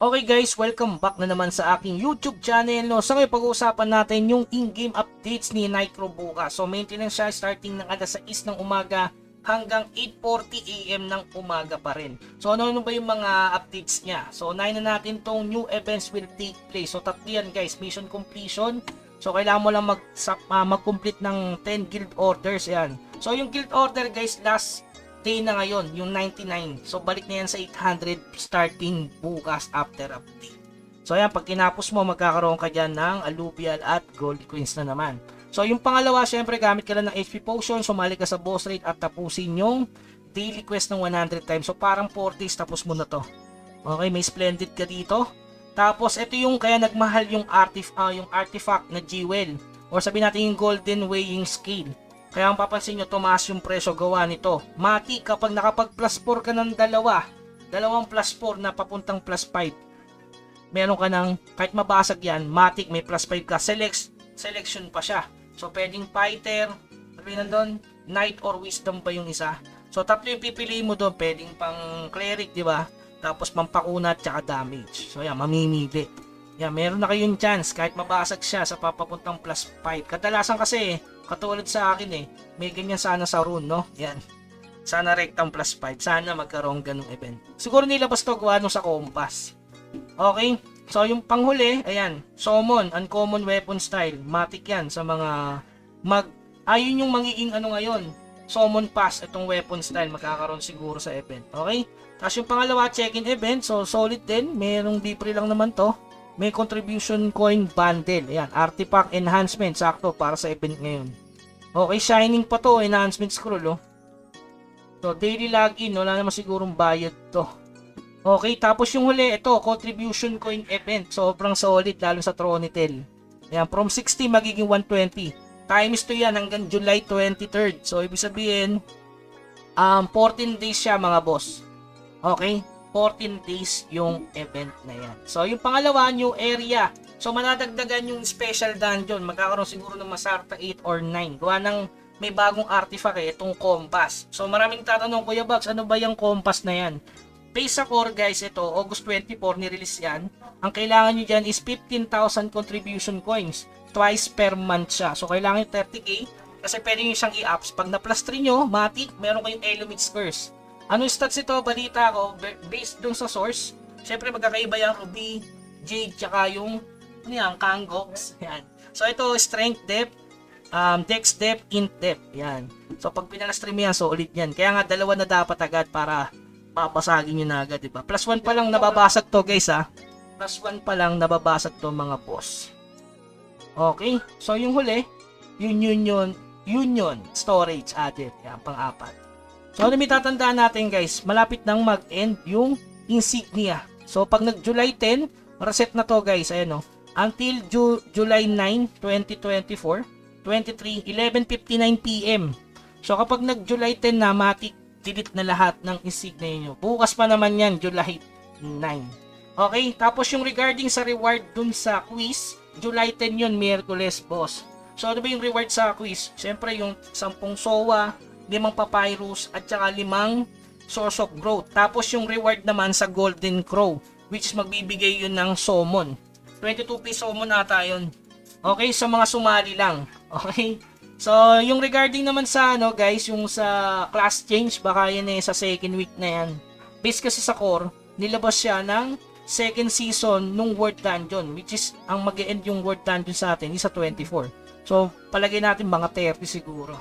Okay guys, welcome back na naman sa aking YouTube channel. No? So ngayon pag-uusapan natin yung in-game updates ni Nitro bukas. So maintenance siya starting ng alas 6 ng umaga hanggang 8:40 AM ng umaga pa rin. So ano ba yung mga updates niya? So unahin na natin tong new events will take place. So tatlo yan guys, mission completion. So kailangan mo lang mag-complete ng 10 guild orders yan. So yung guild order guys, last day na ngayon, yung 99. So, balik na yan sa 800 starting bukas after update. So, ayan, pag kinapos mo, magkakaroon ka dyan ng alluvial at gold coins na naman. So, yung pangalawa, syempre, gamit ka lang ng HP potion, sumali ka sa boss raid at tapusin yung daily quest ng 100 times. So, parang 4 days, tapos mo na to. Okay, may splendid ka dito. Tapos, ito yung kaya nagmahal yung artifact na jewel. Or sabihin natin yung golden weighing scale. Kaya ang papansin nyo, tumaas yung presyo gawa nito. Mati, kapag nakapag plus 4 ka ng dalawang plus 4 na papuntang plus 5, meron ka ng, kahit mabasag yan, Matic, may plus 5 ka, selection pa siya. So, pwedeng fighter, sabihin nandun, knight or wisdom pa yung isa. So, tatlo yung pipiliin mo doon, pwedeng pang cleric, di ba? Tapos, pampakunat, tsaka damage. So, yan, mamimili. Yan, meron na kayong chance, kahit mabasag siya sa papapuntang plus 5. Kadalasan kasi, katulad sa akin may ganyan sana sa rune, no? Yan. Sana rectang plus 5. Sana magkaroon ganung event. Siguro nilabas to gawa no sa compass. Okay? So, yung panghuli, ayan. Summon, uncommon weapon style. Matic yan sa mga ayun yung magiging ano ngayon. Summon pass, itong weapon style. Magkakaroon siguro sa event. Okay? Tapos yung pangalawa, check-in event. So, solid din. Merong libre lang naman to. May contribution coin bundle. Ayan, artifact enhancement. Sakto para sa event ngayon. Okay, shining pa to. Enhancement scroll, oh. So, daily login. Wala naman sigurong bayad to. Okay, tapos yung huli, ito, contribution coin event. Sobrang solid, lalo sa Tronitel. Ayan, from 60 magiging 120. Times to yan hanggang July 23rd. So, ibig sabihin, 14 days siya mga boss. Okay? 14 days yung event na yan. So, yung pangalawa, new area. So, manadagdagan yung special dungeon. Magkakaroon siguro ng Masarta 8 or 9. Gawa ng may bagong artifact itong compass. So, maraming tatanong, Kuya Bugs, ano ba yung compass na yan? Base sa core, guys, ito, August 24, nirelease yan. Ang kailangan nyo dyan is 15,000 contribution coins. Twice per month siya. So, kailangan yung 30k. Kasi pwede nyo siyang i-ups. Pag na-plus 3 nyo, matik, meron kayong Elumit's Curse. Ano stats ito? Balita ko, based dun sa source. Siyempre magkakaiba yung Ruby, Jade, tsaka yung Kangox. Yan. So ito, strength depth, dex depth, int depth. Yan. So pag pinalastream yan, so ulit yan. Kaya nga dalawa na dapat agad para papasagin nyo na agad, diba? Plus 1 pa lang nababasag to guys ha. Plus 1 pa lang nababasag to mga boss. Okay. So yung huli, yung union storage added. Yan, pang-apat. So, ano may tatandaan natin guys, malapit nang mag-end yung insignia. So, pag nag-July 10, reset na to guys, ayan o. Until July 9, 2024, 23, 11:59 PM. So, kapag nag-July 10 na, matik, delete na lahat ng insignia nyo. Bukas pa naman yan, July 9. Okay, tapos yung regarding sa reward dun sa quiz, July 10 yun, Miyerkules, boss. So, ano ba yung reward sa quiz? Siyempre, yung 10 SOA, 5 papyrus at saka 5 source of growth. Tapos yung reward naman sa golden crow, which is magbibigay yun ng summon. 22 piece summon ata yun. Okay, sa mga sumali lang. Okay? So, yung regarding naman sa guys, yung sa class change, baka yan sa second week na yan. Based kasi sa core, nilabas siya ng second season nung World Dungeon, which is ang mag-e-end yung World Dungeon sa atin is sa 24. So, palagay natin mga 30 siguro.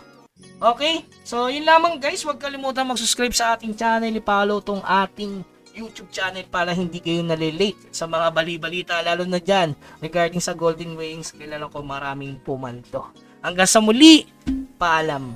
Okay, so yun lamang guys, huwag kalimutan mag-subscribe sa ating channel, i-follow tong ating YouTube channel para hindi kayo nalilate sa mga bali-balita, lalo na dyan regarding sa Golden Wings. Kilala ko maraming pumalto. Hanggang sa muli, paalam.